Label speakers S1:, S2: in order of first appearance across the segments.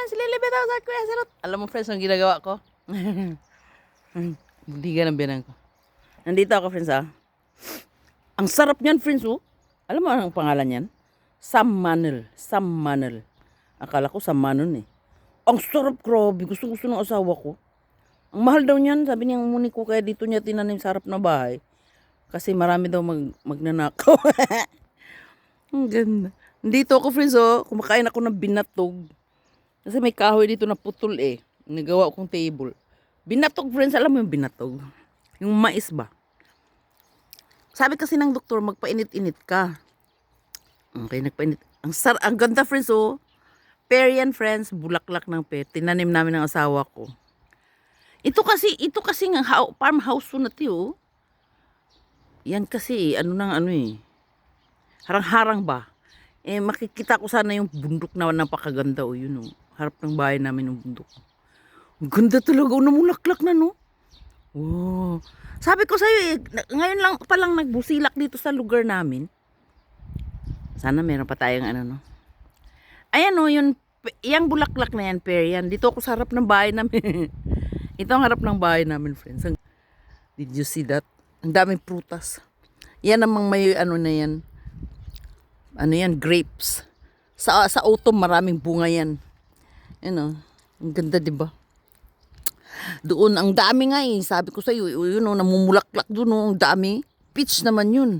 S1: friends, lilibit ako sa Kuya Salot. Alam mo friends, ang ginagawa ko? Hindi ka ng biyanan ko. Nandito ako friends Ang sarap niyan friends Alam mo ang pangalan niyan? Sam Manel. Sam Manel. Akala ko Sam Manon eh. Ang sarap, grabe. Gusto ng asawa ko. Ang mahal daw niyan. Sabi niya, muni ko kaya dito niya tinanim sa harap na bahay. Kasi marami daw magnanakaw. Ang ganda. Dito ako friends kumakain ako ng binatog. Kasi may kahoy dito na putol eh. Nagawa kong table. Binatog friends, alam mo yung binatog? Yung mais ba? Sabi kasi ng doktor, magpainit-init ka. Okay, nagpainit. Ang ganda friends pear yan friends, bulaklak ng pear. Tinanim namin ng asawa ko. Ito kasi ng farmhouse na tiyo. Yan kasi, harang-harang ba? Makikita ko sana yung bundok na napakaganda yun Harap ng bahay namin yung bundok. Ang ganda talaga, namulaklak na Wow. Sabi ko sa'yo ngayon lang palang nagbusilak dito sa lugar namin. Sana meron pa tayong Ayan yung bulaklak na yan, pear yan. Dito ako sa harap ng bahay namin. Ito ang harap ng bahay namin, friends. Did you see that? Ang daming prutas. Yan namang may na yan. Grapes. Sa autumn, maraming bunga yan. Ang ganda, diba? Doon, ang dami nga sabi ko sa'yo, namumulaklak doon, ang dami. Peach naman yun.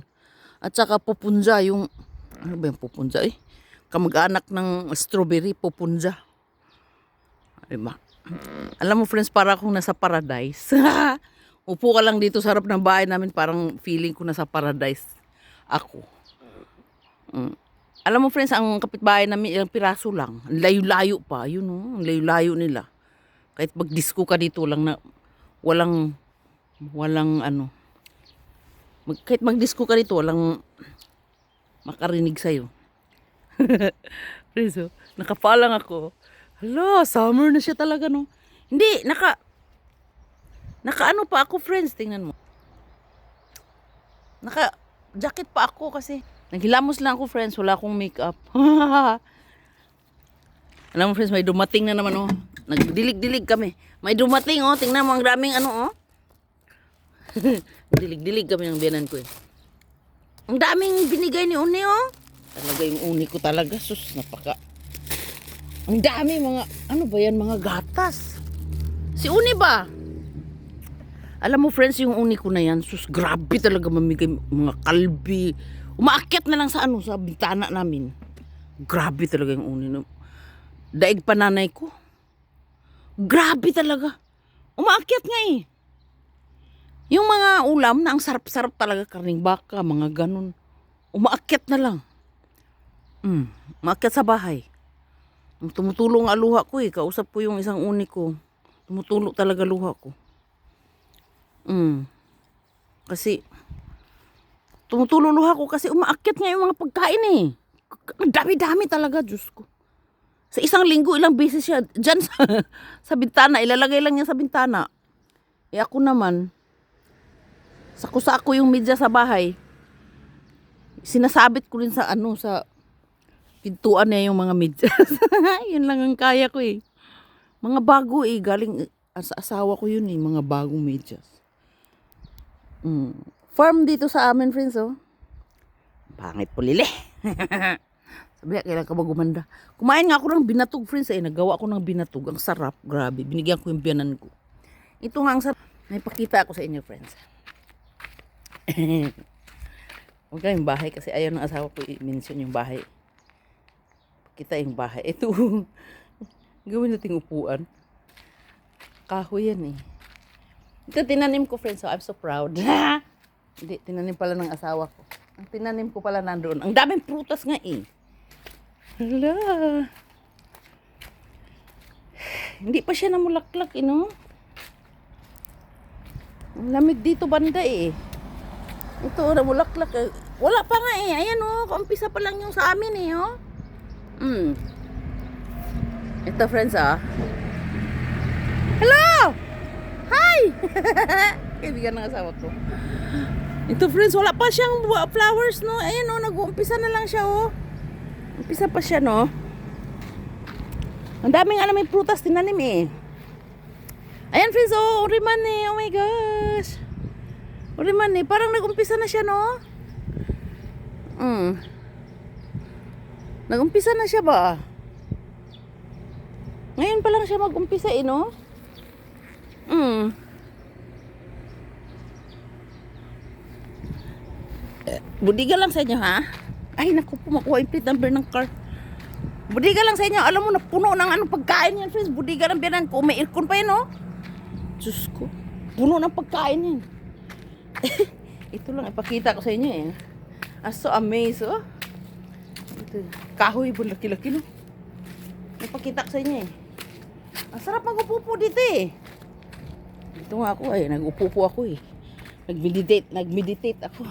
S1: At saka pupunja, ano ba yung pupunja kamag-anak ng strawberry, pupunja. Diba? Alam mo friends, para akong nasa paradise. Upo ka lang dito sa harap ng bahay namin, parang feeling ko nasa paradise ako. Alam mo friends, ang kapitbahay namin, ilang piraso lang. Layo-layo pa, ang layo-layo nila. Kahit mag-disco ka dito lang na walang kahit mag-disco ka dito, walang makarinig sa'yo. Friends, nakapalang ako. Hala, summer na siya talaga Hindi, naka pa ako friends, tingnan mo. Naka jacket pa ako kasi naghilamos lang ako friends, wala akong makeup. Alam mo friends, may dumating na naman Nagdilig-dilig kami. May dumating tingnan mo ang daming Dilig-dilig kami ng biyanan ko Ang daming binigay ni Uni Talaga yung Uni ko talaga, sus, ang dami mga, ba yan, mga gatas. Si Uni ba? Alam mo friends, yung Uni ko na yan, sus, grabe talaga mamigay, mga kalbi. Umaakyat na lang sa sa bintana namin. Grabe talaga yung Uni. Daig pa nanay ko. Grabe talaga. Umaakyat nga Yung mga ulam na ang sarap-sarap talaga, karning baka, mga ganun. Umaakyat na lang. Umaakyat sa bahay. Tumutulong ang luha ko Kausap ko yung isang Uni ko. Tumutulong talaga luha ko. Kasi tumutulong luha ko kasi umaakyat nga yung mga pagkain Ang dami-dami talaga, Diyos ko. Sa isang linggo, ilang beses siya dyan sa bintana. Ilalagay lang niya sa bintana. Ako naman, sako-sako yung media sa bahay. Sinasabit ko rin sa sa pintuan niya yung mga medyas. Yun lang ang kaya ko Mga bago galing sa asawa ko yun mga bagong medyas. Farm dito sa amin friends Pangit po lili. Sabi kailan ka ba gumanda? Kumain nga ako ng binatog friends nagawa ko ng binatog. Ang sarap, grabe. Binigyan ko yung biyanan ko. Ito nga ang sarap. May pakita ako sa inyo friends. Huwag ka yung bahay kasi ayaw ng asawa ko i-mention yung bahay. Kita yung bahay. Ito, gawin nating upuan. Kahoy yan Ito tinanim ko friends, so I'm so proud. Hindi, tinanim pala ng asawa ko. Ang tinanim ko pala nandoon. Ang daming prutas nga Hala. Hindi pa siya namulaklak Ang lamig dito banda Ito, namulaklak Wala pa nga Ayan kaumpisa pa lang yung sa amin Ito friends Hello! Hi! Kaibigan ng asawa ko. Ito friends, wala pa siyang flowers Ayan nag-uumpisa na lang siya Umpisa pa siya Ang dami nga namin prutas tinanim eh. Ayan friends, oh, uriman eh. Oh my gosh. Uriman eh. Parang nag-umpisa na siya, no? Nag-umpisa na siya ba? Ngayon pa lang siya mag-umpisa eh, no? Budiga lang sa inyo, ha? Ay, naku po, makuha yung plate number ng car. Budiga lang sa inyo. Alam mo, napuno ng ano pagkain yan, friends. Budiga lang biyanan ko. May aircon pa yan, no? Diyos ko. Puno ng pagkain yan. Ito lang, ipakita ko sa inyo, eh. I'm so amazed, oh. Ito, kahoy, laki-laki, no? Ipakita ko sa inyo, eh. Ang sarap mag-upo dito, eh. Dito nga ako, eh. Nag-upo ako, eh. Nag-meditate ako.